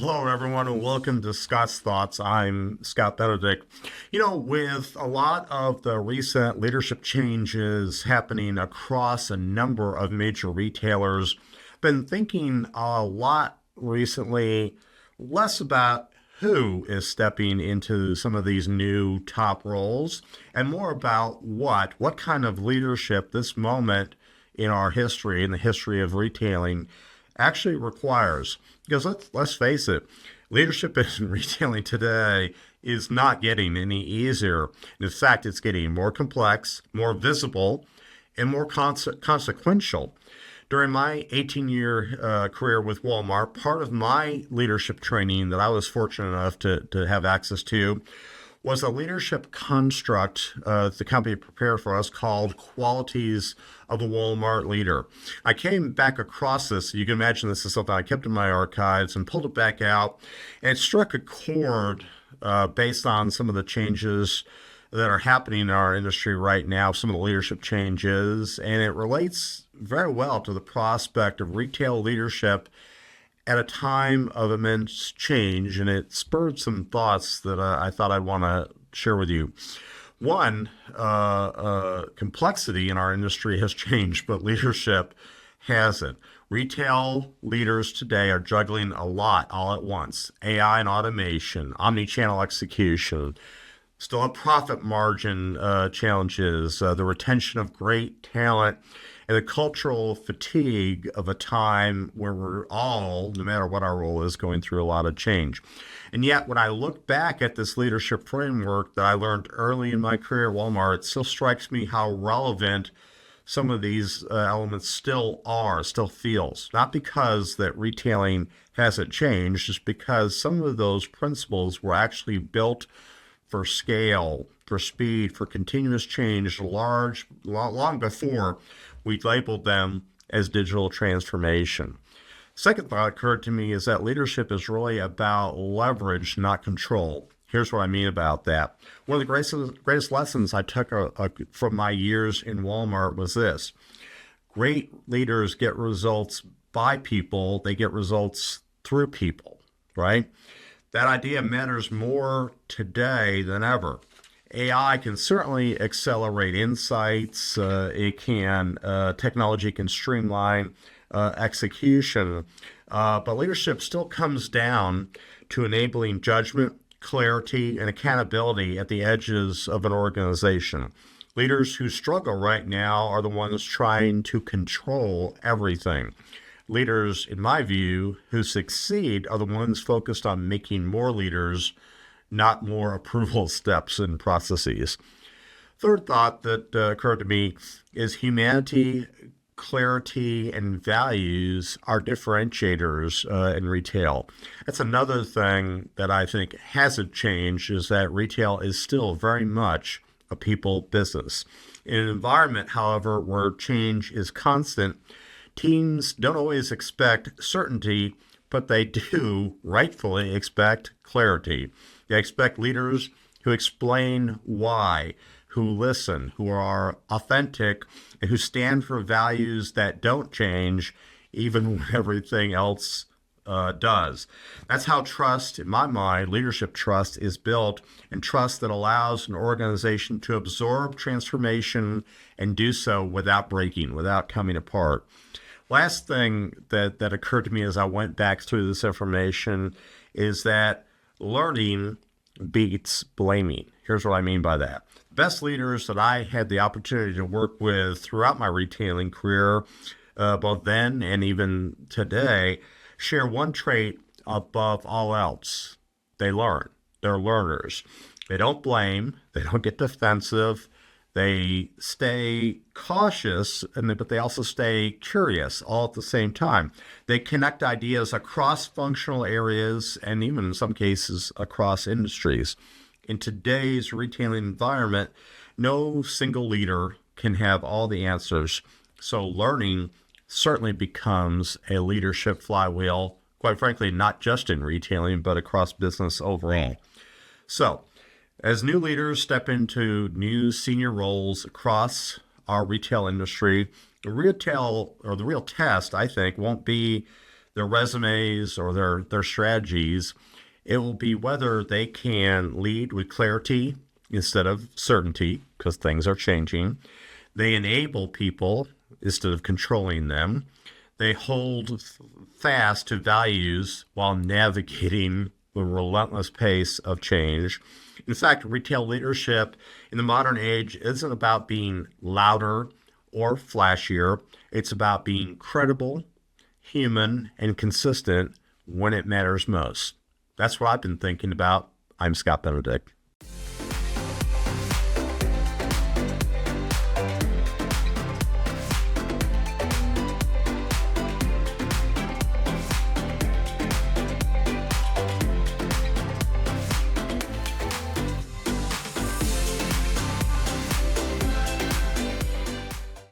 Hello, everyone, and welcome to Scott's Thoughts. I'm Scott Benedict. With a lot of the recent leadership changes happening across a number of major retailers, been thinking a lot recently, less about who is stepping into some of these new top roles, and more about what kind of leadership this moment in our history, in the history of retailing, actually requires. Because let's face it, leadership in retailing today is not getting any easier. In fact, it's getting more complex, more visible, and more consequential. During my 18-year career with Walmart, part of my leadership training that I was fortunate enough to have access to was a leadership construct the company prepared for us called Qualities of a Walmart Leader. I came back across this. You can imagine this is something I kept in my archives and pulled it back out, and it struck a chord based on some of the changes that are happening in our industry right now, some of the leadership changes, and it relates very well to the prospect of retail leadership at a time of immense change, and it spurred some thoughts that I thought I'd want to share with you. One, complexity in our industry has changed, but leadership hasn't. Retail leaders today are juggling a lot all at once. AI and automation, omnichannel execution, still have profit margin challenges, the retention of great talent, and the cultural fatigue of a time where we're all, no matter what our role is, going through a lot of change. And yet, when I look back at this leadership framework that I learned early in my career at Walmart, it still strikes me how relevant some of these elements still feels. Not because that retailing hasn't changed, just because some of those principles were actually built for scale, for speed, for continuous change, long before we labeled them as digital transformation. Second thought occurred to me is that leadership is really about leverage, not control. Here's what I mean about that. One of the greatest lessons I took from my years in Walmart was this. Great leaders get results by people. They get results through people, right? That idea matters more today than ever. AI can certainly accelerate insights. Technology can streamline execution, but leadership still comes down to enabling judgment, clarity, and accountability at the edges of an organization. Leaders who struggle right now are the ones trying to control everything. Leaders, in my view, who succeed are the ones focused on making more leaders, not more approval steps and processes. Third thought that occurred to me is humanity, clarity, and values are differentiators in retail. That's another thing that I think hasn't changed, is that retail is still very much a people business. In an environment, however, where change is constant, teams don't always expect certainty, but they do rightfully expect clarity. They expect leaders who explain why, who listen, who are authentic, and who stand for values that don't change even when everything else does. That's how trust, in my mind, leadership trust is built, and trust that allows an organization to absorb transformation and do so without breaking, without coming apart. Last thing that occurred to me as I went back through this information is that learning beats blaming. Here's what I mean by that. The best leaders that I had the opportunity to work with throughout my retailing career, both then and even today, share one trait above all else. They learn. They're learners. They don't blame. They don't get defensive. They stay cautious, but they also stay curious all at the same time. They connect ideas across functional areas and even in some cases across industries. In today's retailing environment, no single leader can have all the answers. So learning certainly becomes a leadership flywheel, quite frankly, not just in retailing, but across business overall. So, as new leaders step into new senior roles across our retail industry, the real test, I think, won't be their resumes or their strategies. It will be whether they can lead with clarity instead of certainty, because things are changing. They enable people instead of controlling them. They hold fast to values while navigating the relentless pace of change. In fact, retail leadership in the modern age isn't about being louder or flashier. It's about being credible, human, and consistent when it matters most. That's what I've been thinking about. I'm Scott Benedict.